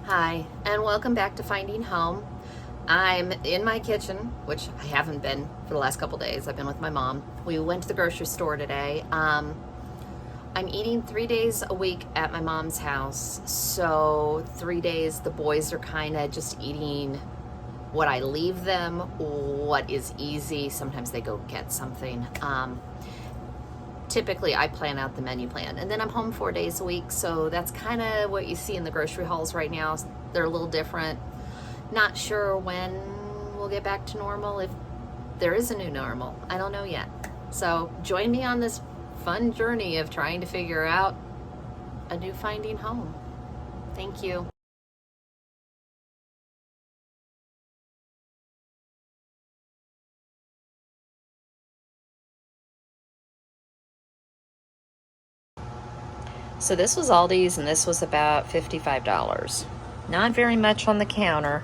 Hi, and welcome back to Finding Home. I'm in my kitchen, which I haven't been for the last couple days. I've been with my mom. We went to the grocery store today. I'm eating 3 days a week at my mom's house. So 3 days, the boys are kind of just eating what I leave them, what is easy. Sometimes they go get something. Typically I plan out the menu plan, and then I'm home 4 days a week, so that's kind of what you see in the grocery hauls right now. They're a little different. Not sure when we'll get back to normal, if there is a new normal. I don't know yet. So join me on this fun journey of trying to figure out a new Finding Home. Thank you. So this was Aldi's, and this was about $55. Not very much on the counter.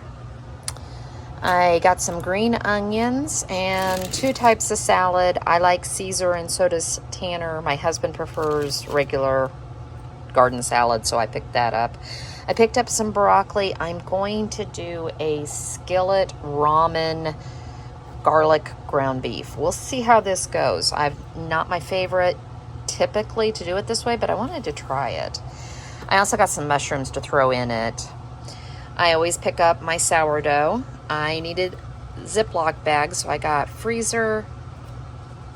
I got some green onions and 2 types of salad. I like Caesar, and so does Tanner. My husband prefers regular garden salad, so I picked that up. I picked up some broccoli. I'm going to do a skillet ramen garlic ground beef. We'll see how this goes. Not my favorite typically to do it this way, but I wanted to try it. I also got some mushrooms to throw in it. I always pick up my sourdough. I needed Ziploc bags, so I got freezer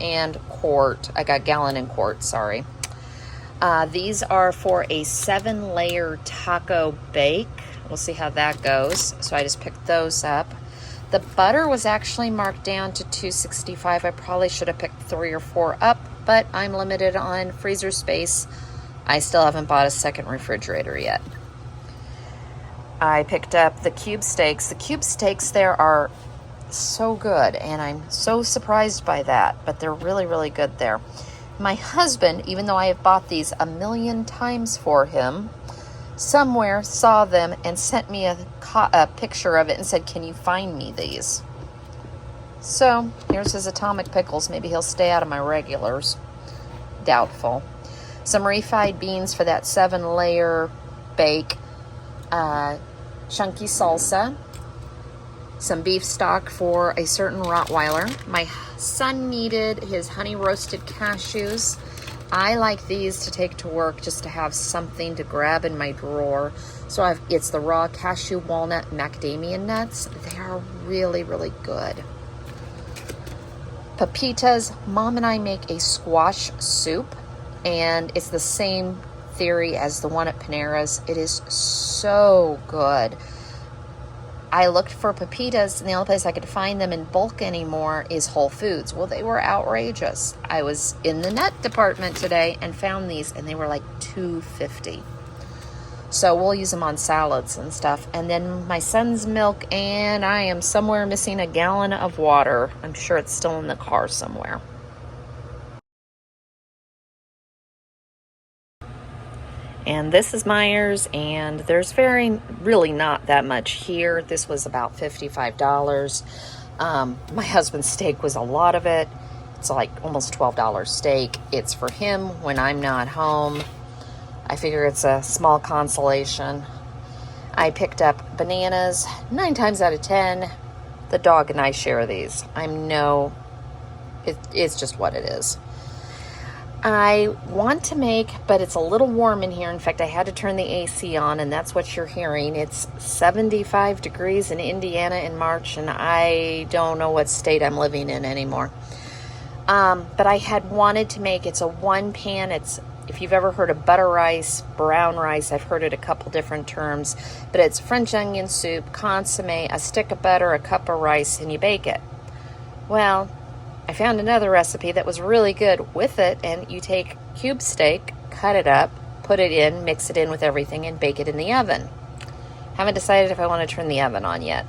and quart. I got gallon and quart, sorry. These are for a 7-layer taco bake. We'll see how that goes. So I just picked those up. The butter was actually marked down to $2.65. I probably should have picked 3 or 4 up, but I'm limited on freezer space. I still haven't bought a second refrigerator yet. I picked up the cube steaks. The cube steaks there are so good, and I'm so surprised by that, but they're really, really good there. My husband, even though I have bought these a million times for him, somewhere saw them and sent me a picture of it and said, "Can you find me these?" So here's his atomic pickles. Maybe he'll stay out of my regulars. Doubtful. Some refried beans for that 7-layer bake. Chunky salsa. Some beef stock for a certain Rottweiler. My son needed his honey roasted cashews. I like these to take to work just to have something to grab in my drawer. So it's the raw cashew, walnut, macadamia nuts. They are really, really good. Pepitas. Mom and I make a squash soup, and it's the same theory as the one at Panera's. It is so good. I looked for pepitas, and the only place I could find them in bulk anymore is Whole Foods. Well, they were outrageous. I was in the nut department today and found these, and they were like $2.50. So we'll use them on salads and stuff. And then my son's milk, and I am somewhere missing a gallon of water. I'm sure it's still in the car somewhere. And this is Meijer's, and there's really not that much here. This was about $55. My husband's steak was a lot of it. It's like almost $12 steak. It's for him when I'm not home. I figure it's a small consolation. I picked up bananas. 9 times out of 10, the dog and I share these. It's just what it is. I want to make, but it's a little warm in here. In fact, I had to turn the AC on, and that's what you're hearing. It's 75 degrees in Indiana in March, and I don't know what state I'm living in anymore. But I had wanted to make, it's a 1-pan. If you've ever heard of butter rice, brown rice, I've heard it a couple different terms, but it's French onion soup, consomme, a stick of butter, a cup of rice, and you bake it. Well, I found another recipe that was really good with it, and you take cube steak, cut it up, put it in, mix it in with everything, and bake it in the oven. Haven't decided if I want to turn the oven on yet,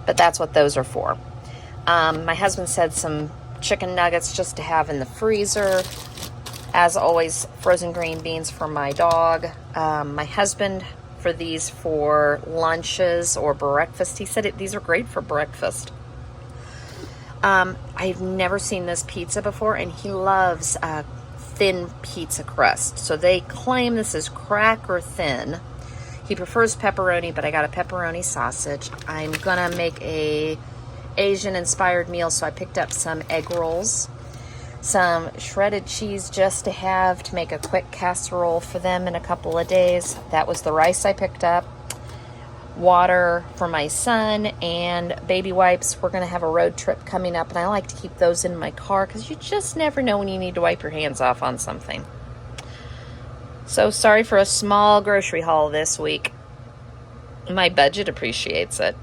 but that's what those are for. My husband said some chicken nuggets just to have in the freezer. As always, frozen green beans for my dog. My husband for these for lunches or breakfast. He said these are great for breakfast. I've never seen this pizza before, and he loves thin pizza crust. So they claim this is cracker thin. He prefers pepperoni, but I got a pepperoni sausage. I'm gonna make a Asian-inspired meal, so I picked up some egg rolls, some shredded cheese just to have to make a quick casserole for them in a couple of days. That was the rice I picked up. Water for my son and baby wipes. We're going to have a road trip coming up, and I like to keep those in my car because you just never know when you need to wipe your hands off on something. So sorry for a small grocery haul this week. My budget appreciates it.